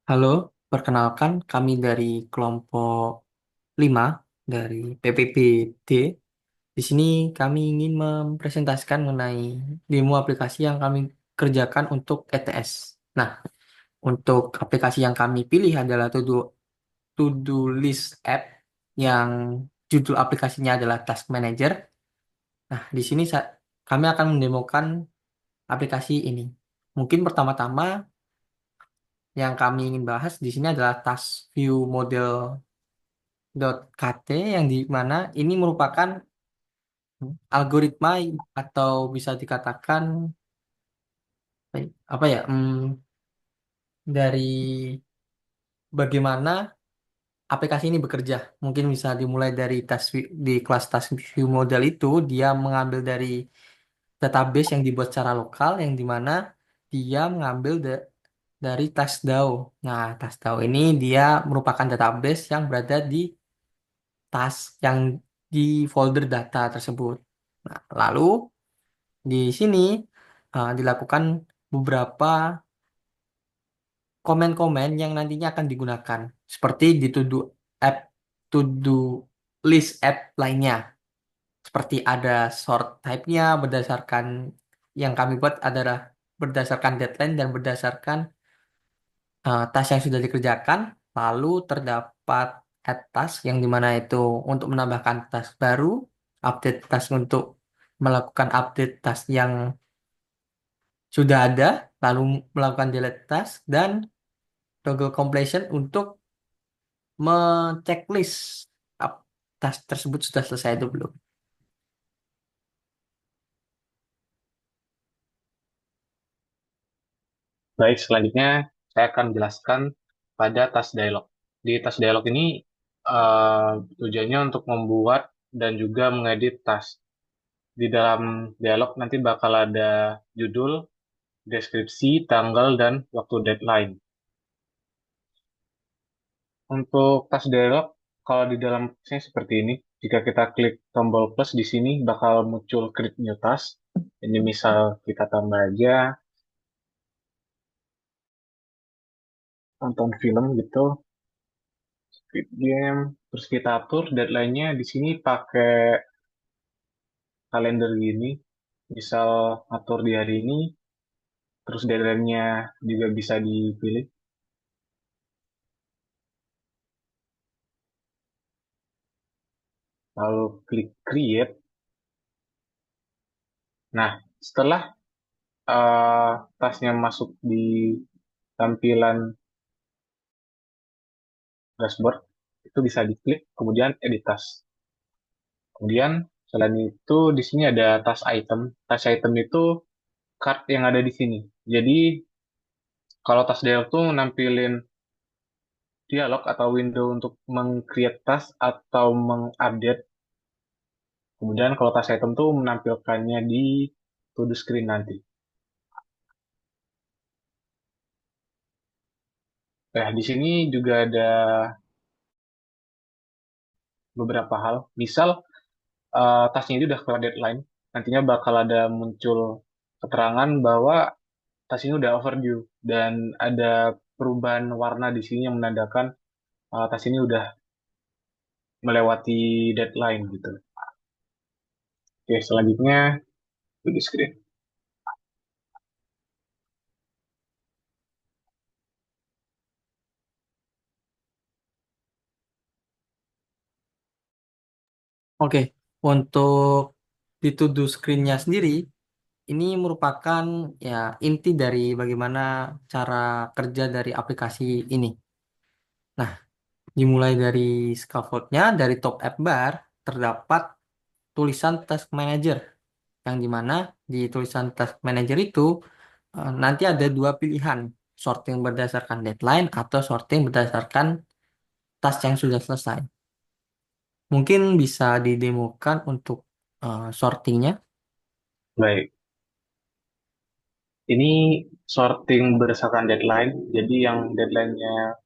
Halo, perkenalkan kami dari kelompok 5 dari PPPD. Di sini kami ingin mempresentasikan mengenai demo aplikasi yang kami kerjakan untuk ETS. Nah, untuk aplikasi yang kami pilih adalah To-Do List App yang judul aplikasinya adalah Task Manager. Nah, di sini kami akan mendemokan aplikasi ini. Mungkin pertama-tama yang kami ingin bahas di sini adalah Task View Model .kt yang di mana ini merupakan algoritma atau bisa dikatakan apa ya dari bagaimana aplikasi ini bekerja. Mungkin bisa dimulai dari di kelas task view model itu dia mengambil dari database yang dibuat secara lokal yang di mana dia mengambil dari TaskDAO. Nah, TaskDAO ini dia merupakan database yang berada di task yang di folder data tersebut. Nah, lalu di sini dilakukan beberapa komen-komen yang nantinya akan digunakan, seperti di app, to-do list app lainnya. Seperti ada sort type-nya berdasarkan yang kami buat adalah berdasarkan deadline dan berdasarkan task yang sudah dikerjakan. Lalu terdapat add task yang dimana itu untuk menambahkan task baru, update task untuk melakukan update task yang sudah ada, lalu melakukan delete task, dan toggle completion untuk mengeceklis task tersebut sudah selesai atau belum. Baik, selanjutnya saya akan jelaskan pada task dialog. Di task dialog ini tujuannya untuk membuat dan juga mengedit task. Di dalam dialog nanti bakal ada judul, deskripsi, tanggal, dan waktu deadline. Untuk task dialog, kalau di dalam tasknya seperti ini, jika kita klik tombol plus di sini bakal muncul create new task. Ini misal kita tambah aja nonton film gitu, Squid Game, terus kita atur deadline-nya di sini pakai kalender gini, misal atur di hari ini, terus deadline-nya juga bisa dipilih, lalu klik create. Nah, setelah tasnya masuk di tampilan dashboard, itu bisa diklik, kemudian edit task. Kemudian selain itu di sini ada task item. Task item itu card yang ada di sini. Jadi kalau task dialog tuh nampilin dialog atau window untuk meng-create task atau mengupdate. Kemudian kalau task item tuh menampilkannya di to-do screen nanti. Nah, di sini juga ada beberapa hal. Misal, tasknya itu udah kelar deadline, nantinya bakal ada muncul keterangan bahwa tas ini udah overdue dan ada perubahan warna di sini yang menandakan tas ini udah melewati deadline gitu. Oke, selanjutnya to-do screen. Oke, untuk di to-do screen-nya sendiri, ini merupakan ya inti dari bagaimana cara kerja dari aplikasi ini. Nah, dimulai dari scaffold-nya, dari top app bar, terdapat tulisan task manager, yang dimana di tulisan task manager itu nanti ada dua pilihan, sorting berdasarkan deadline atau sorting berdasarkan task yang sudah selesai. Mungkin bisa didemokan untuk sortingnya. Baik, ini sorting berdasarkan deadline. Jadi yang deadline-nya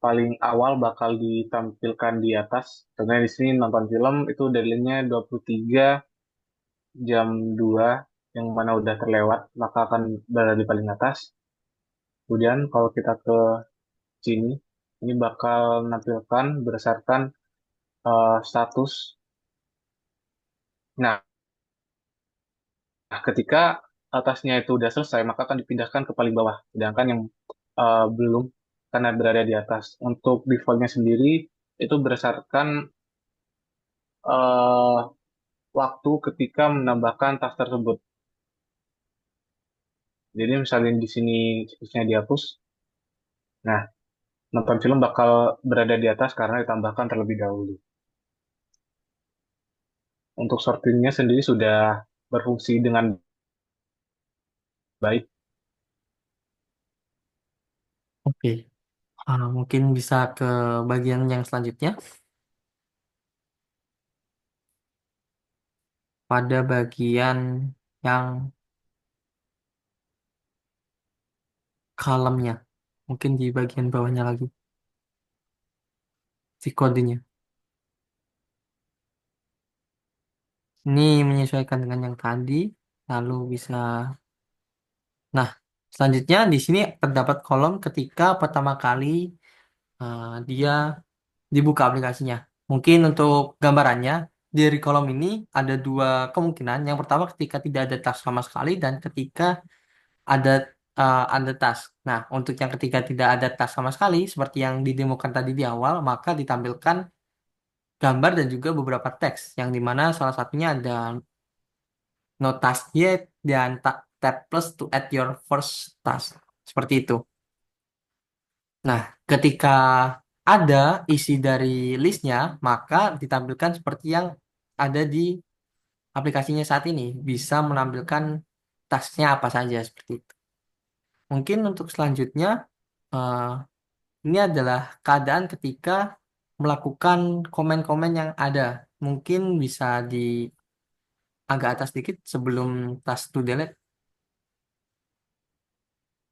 paling awal bakal ditampilkan di atas. Contohnya di sini nonton film itu deadline-nya 23 jam 2 yang mana udah terlewat, maka akan berada di paling atas. Kemudian kalau kita ke sini, ini bakal menampilkan berdasarkan status. Nah, ketika atasnya itu udah selesai, maka akan dipindahkan ke paling bawah. Sedangkan yang belum, karena berada di atas. Untuk defaultnya sendiri, itu berdasarkan eh, waktu ketika menambahkan tas tersebut. Jadi misalnya di sini situsnya dihapus, nah nonton film bakal berada di atas karena ditambahkan terlebih dahulu. Untuk sortingnya sendiri sudah berfungsi dengan baik. Oke. Mungkin bisa ke bagian yang selanjutnya. Pada bagian yang kalemnya. Mungkin di bagian bawahnya lagi. Si kodenya. Ini menyesuaikan dengan yang tadi. Lalu bisa. Nah, selanjutnya di sini terdapat kolom ketika pertama kali dia dibuka aplikasinya. Mungkin untuk gambarannya, dari kolom ini ada dua kemungkinan. Yang pertama ketika tidak ada task sama sekali dan ketika ada ada task. Nah, untuk yang ketiga tidak ada task sama sekali, seperti yang didemokan tadi di awal, maka ditampilkan gambar dan juga beberapa teks, yang dimana salah satunya ada no task yet dan tab plus to add your first task. Seperti itu. Nah, ketika ada isi dari listnya, maka ditampilkan seperti yang ada di aplikasinya saat ini. Bisa menampilkan tasknya apa saja seperti itu. Mungkin untuk selanjutnya, eh, ini adalah keadaan ketika melakukan komen-komen yang ada. Mungkin bisa di agak atas sedikit sebelum task to delete.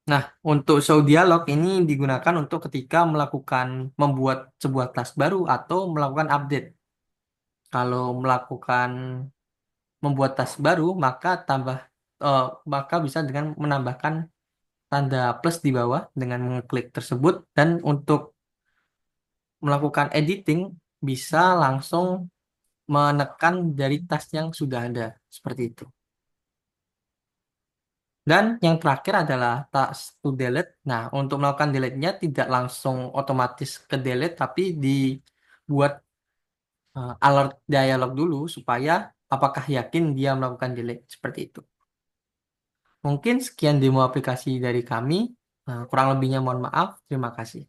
Nah, untuk show dialog ini digunakan untuk ketika melakukan membuat sebuah task baru atau melakukan update. Kalau melakukan membuat task baru, maka eh, maka bisa dengan menambahkan tanda plus di bawah dengan mengklik tersebut dan untuk melakukan editing bisa langsung menekan dari task yang sudah ada seperti itu. Dan yang terakhir adalah task to delete. Nah, untuk melakukan delete-nya tidak langsung otomatis ke delete tapi dibuat alert dialog dulu supaya apakah yakin dia melakukan delete seperti itu. Mungkin sekian demo aplikasi dari kami. Kurang lebihnya mohon maaf. Terima kasih.